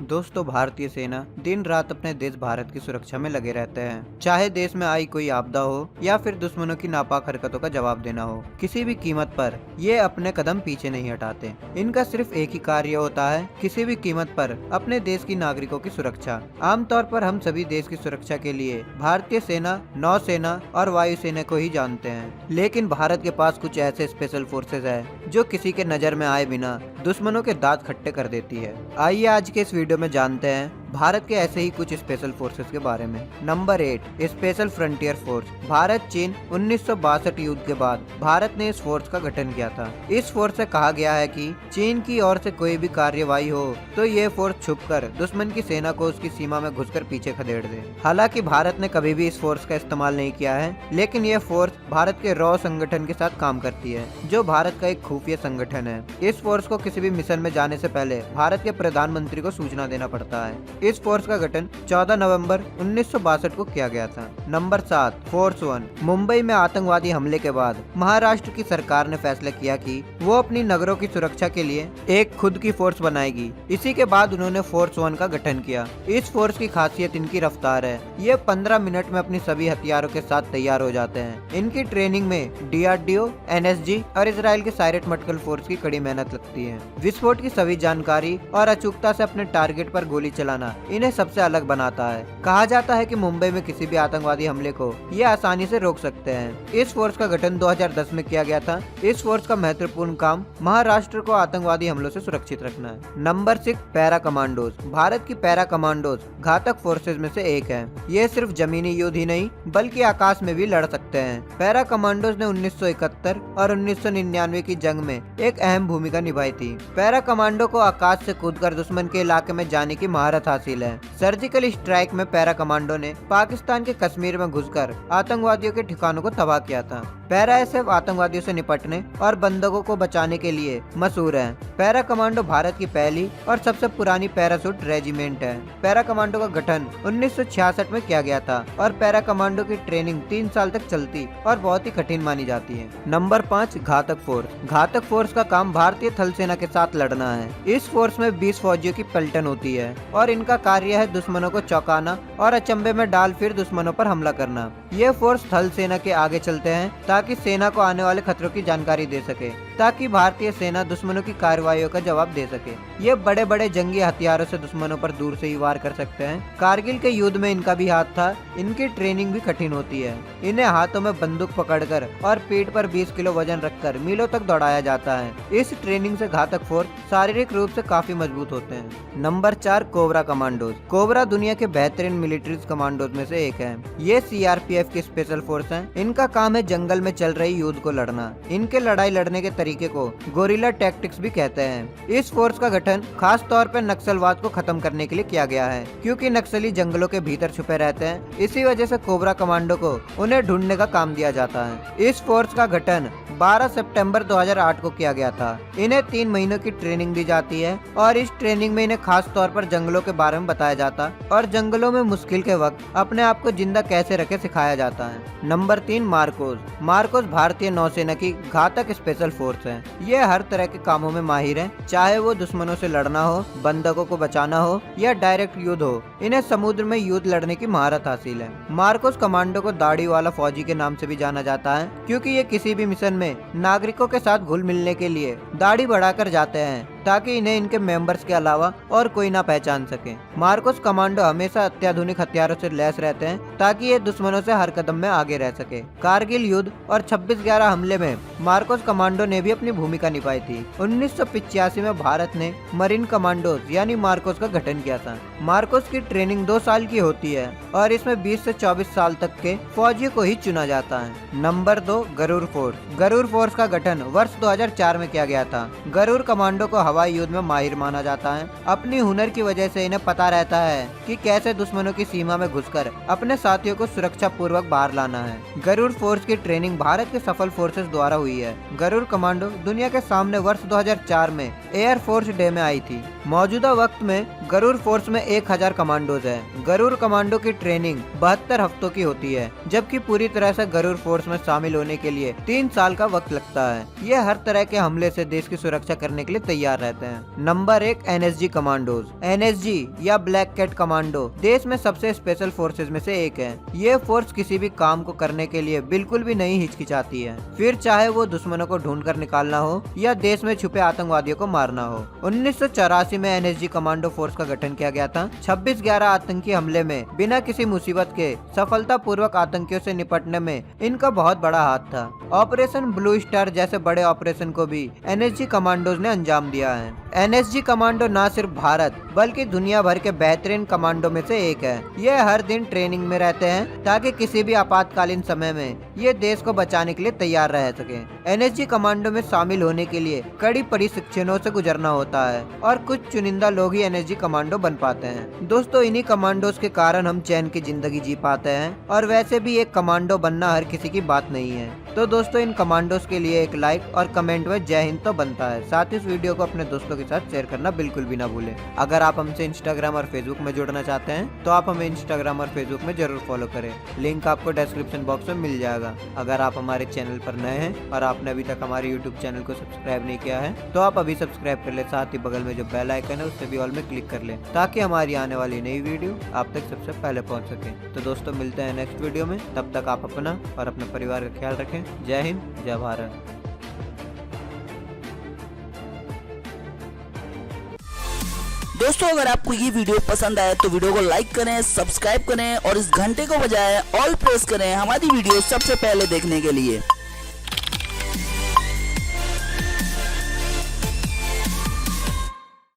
दोस्तों, भारतीय सेना दिन रात अपने देश भारत की सुरक्षा में लगे रहते हैं। चाहे देश में आई कोई आपदा हो या फिर दुश्मनों की नापाक हरकतों का जवाब देना हो, किसी भी कीमत पर ये अपने कदम पीछे नहीं हटाते। इनका सिर्फ एक ही कार्य होता है, किसी भी कीमत पर अपने देश की नागरिकों की सुरक्षा। आमतौर पर हम सभी देश की सुरक्षा के लिए भारतीय सेना, नौसेना और वायुसेना को ही जानते हैं, लेकिन भारत के पास कुछ ऐसे स्पेशल फोर्सेज है जो किसी के नजर में आए बिना दुश्मनों के दांत खट्टे कर देती है। आइए आज के इस वीडियो में जानते हैं भारत के ऐसे ही कुछ स्पेशल फोर्सेस के बारे में। Number 8, special frontier force. Bharat चीन 1962 युद्ध के बाद भारत ने इस फोर्स का गठन किया था। इस फोर्स से कहा गया है कि चीन की ओर से कोई भी कार्यवाही हो तो ये फोर्स छुपकर दुश्मन की सेना को उसकी सीमा में घुसकर पीछे खदेड़ दे। हालांकि भारत ने कभी भी इस फोर्स का इस्तेमाल नहीं किया है, लेकिन यह फोर्स भारत के रॉ संगठन के साथ काम करती है, जो भारत का एक खुफिया संगठन है। इस फोर्स को किसी भी मिशन में जाने से पहले भारत के प्रधानमंत्री को सूचना देना पड़ता है। इस फोर्स का गठन 14 नवंबर 1962 को किया गया था। Number 7, force 1। मुंबई में आतंकवादी हमले के बाद महाराष्ट्र की सरकार ने फैसला किया कि वो अपनी नगरों की सुरक्षा के लिए एक खुद की फोर्स बनाएगी। इसी के बाद उन्होंने फोर्स 1 का गठन किया। इस फोर्स की खासियत इनकी रफ्तार है। ये 15 मिनट में अपनी सभी हथियारों के साथ तैयार हो जाते हैं। इनकी ट्रेनिंग में DRDO, NSG और इसराइल के साइरेट मटकल फोर्स की कड़ी मेहनत लगती है। विस्फोट की सभी जानकारी और अचूकता से अपने टारगेट पर गोली चलाना इन्हें सबसे अलग बनाता है। कहा जाता है कि मुंबई में किसी भी आतंकवादी हमले को ये आसानी से रोक सकते हैं। इस फोर्स का गठन 2010 में किया गया था। इस फोर्स का महत्वपूर्ण काम महाराष्ट्र को आतंकवादी हमलों से सुरक्षित रखना है। Number 6, para commandos. भारत की पैरा कमांडोज घातक फोर्सेज में से एक है। ये सिर्फ जमीनी युद्ध ही नहीं बल्कि आकाश में भी लड़ सकते हैं। पैरा कमांडोज ने 1971 और 1999 की जंग में एक अहम भूमिका निभाई थी। पैरा कमांडो को आकाश से कूदकर दुश्मन के इलाके में जाने की महारत हासिल है। सर्जिकल स्ट्राइक में पैरा कमांडो ने पाकिस्तान के कश्मीर में घुसकर आतंकवादियों के ठिकानों को तबाह किया था। पैरा एसएफ आतंकवादियों से निपटने और बंधकों को बचाने के लिए मशहूर है। पैरा कमांडो भारत की पहली और सबसे पुरानी पैराशूट रेजिमेंट है। पैरा कमांडो का गठन 1966 में किया गया था और पैरा कमांडो की ट्रेनिंग 3 साल तक चलती और बहुत ही कठिन मानी जाती है। नंबर 5, घातक फोर्स। घातक फोर्स का काम भारतीय थल सेना के साथ लड़ना है। इस फोर्स में 20 फौजियों की पलटन होती है और इनका कार्य है दुश्मनों को चौंकाना और अचंभे में डाल फिर दुश्मनों पर हमला करना। ये फोर्स थल सेना के आगे चलते हैं ताकि सेना को आने वाले खतरों की जानकारी दे सके, ताकि भारतीय सेना दुश्मनों की कार्रवाइयों का जवाब दे सके। ये बड़े बड़े जंगी हथियारों से दुश्मनों पर दूर से ही वार कर सकते हैं। कारगिल के युद्ध में इनका भी हाथ था। इनकी ट्रेनिंग भी कठिन होती है। इन्हें हाथों में बंदूक पकड़कर और पीठ पर 20 किलो वजन रखकर मीलों तक दौड़ाया जाता है। इस ट्रेनिंग से घातक फोर्स शारीरिक रूप से काफी मजबूत होते हैं। Number 4, cobra commandos. कोबरा दुनिया के बेहतरीन मिलिट्री कमांडोज में से एक है। ये CRPF की स्पेशल फोर्स है। इनका काम है जंगल में चल रही युद्ध को लड़ना। इनके लड़ाई लड़ने के तरीके को गोरिल्ला टैक्टिक्स भी कहते हैं। इस फोर्स का गठन खास तौर पर नक्सलवाद को खत्म करने के लिए किया गया है, क्योंकि नक्सली जंगलों के भीतर छुपे रहते हैं। इसी वजह से कोबरा कमांडो को उन्हें ढूंढने का काम दिया जाता है। इस फोर्स का गठन 12 सितंबर 2008 को किया गया था। इन्हें 3 महीनों की ट्रेनिंग दी जाती है और इस ट्रेनिंग में इन्हें खास तौर पर जंगलों के बारे में बताया जाता और जंगलों में मुश्किल के वक्त अपने आप को जिंदा कैसे रखे सिखाया जाता है। Number 3, Marcos. मार्कोस भारतीय नौसेना की घातक स्पेशल फोर्स है। ये हर तरह के कामों में माहिर है, चाहे वो दुश्मनों से लड़ना हो, बंधकों को बचाना हो या डायरेक्ट युद्ध हो। इन्हें समुद्र में युद्ध लड़ने की महारत हासिल है। मार्कोस कमांडो को दाढ़ी वाला फौजी के नाम से भी जाना जाता है, क्योंकि ये किसी भी मिशन में नागरिकों के साथ घुल मिलने के लिए दाढ़ी बढ़ाकर जाते हैं ताकि इन्हें इनके मेंबर्स के अलावा और कोई ना पहचान सके। मार्कोस कमांडो हमेशा अत्याधुनिक हथियारों से लैस रहते हैं ताकि ये दुश्मनों से हर कदम में आगे रह सके। कारगिल युद्ध और 26/11 हमले में मार्कोस कमांडो ने भी अपनी भूमिका निभाई थी। 1985 में भारत ने मरीन कमांडोज यानी मार्कोस का गठन किया था। मार्कोस की ट्रेनिंग 2 साल की होती है और इसमें 20 से 24 साल तक के फौजियों को ही चुना जाता है। Number 2, Garud force. Garud force का गठन वर्ष 2004 में किया गया था। गरुड़ कमांडो को हवाई युद्ध में माहिर माना जाता है। अपनी हुनर की वजह से इन्हें पता रहता है कि कैसे दुश्मनों की सीमा में घुसकर अपने साथियों को सुरक्षा पूर्वक बाहर लाना है। गरुड़ फोर्स की ट्रेनिंग भारत के सफल फोर्सेस द्वारा हुई है। गरुड़ कमांडो दुनिया के सामने वर्ष 2004 में एयर फोर्स डे में आई थी। मौजूदा वक्त में गरुड़ फोर्स में 1000 कमांडोज हैं। गरुड़ कमांडो की ट्रेनिंग 72 हफ्तों की होती है, जबकि पूरी तरह से गरुड़ फोर्स में शामिल होने के लिए 3 साल का वक्त लगता है। ये हर तरह के हमले से देश की सुरक्षा करने के लिए तैयार रहते हैं। Number 1, NSG commandos. NSG या ब्लैक कैट कमांडो देश में सबसे स्पेशल फोर्सेज में से एक है। ये फोर्स किसी भी काम को करने के लिए बिल्कुल भी नहीं हिचकिचाती है, फिर चाहे वो दुश्मनों को ढूंढ कर निकालना हो या देश में छुपे आतंकवादियों को मारना हो। 1984 में NSG कमांडो फोर्स का गठन किया गया था। 26/11 आतंकी हमले में बिना किसी मुसीबत के सफलतापूर्वक आतंकियों से निपटने में इनका बहुत बड़ा हाथ था। ऑपरेशन ब्लू स्टार जैसे बड़े ऑपरेशन को भी NSG कमांडोज ने अंजाम दिया है। NSG कमांडो न सिर्फ भारत बल्कि दुनिया भर के बेहतरीन कमांडो में से एक है। ये हर दिन ट्रेनिंग में रहते हैं ताकि किसी भी आपातकालीन समय में ये देश को बचाने के लिए तैयार रह सके। NSG कमांडो में शामिल होने के लिए कड़ी प्रशिक्षणों से गुजरना होता है और कुछ चुनिंदा लोग ही NSG कमांडो बन पाते हैं। दोस्तों, इन्हीं कमांडोज के कारण हम चैन की जिंदगी जी पाते हैं, और वैसे भी एक कमांडो बनना हर किसी की बात नहीं है। तो दोस्तों, इन कमांडोज के लिए एक लाइक और कमेंट में जय हिंद तो बनता है। साथ ही इस वीडियो को अपने दोस्तों के साथ शेयर करना बिल्कुल भी ना भूलें। अगर आप हमसे इंस्टाग्राम और फेसबुक में जुड़ना चाहते हैं तो आप हमें इंस्टाग्राम और फेसबुक में जरूर फॉलो करें। लिंक आपको डिस्क्रिप्शन बॉक्स में मिल जाएगा। अगर आप हमारे चैनल पर नए हैं और आपने अभी तक हमारे यूट्यूब चैनल को सब्सक्राइब नहीं किया है तो आप अभी सब्सक्राइब कर ले। साथ ही बगल में जो बेल आइकन है उससे भी ऑल में क्लिक कर ले, ताकि हमारी आने वाली नई वीडियो आप तक सबसे पहले पहुंच सके। तो दोस्तों, मिलते हैं नेक्स्ट वीडियो में। तब तक आप अपना और अपने परिवार का ख्याल रखें। जय हिंद, जय भारत। दोस्तों, अगर आपको ये वीडियो पसंद आए तो वीडियो को लाइक करें, सब्सक्राइब करें और इस घंटे को बजाय ऑल प्रेस करें हमारी वीडियो सबसे पहले देखने के लिए।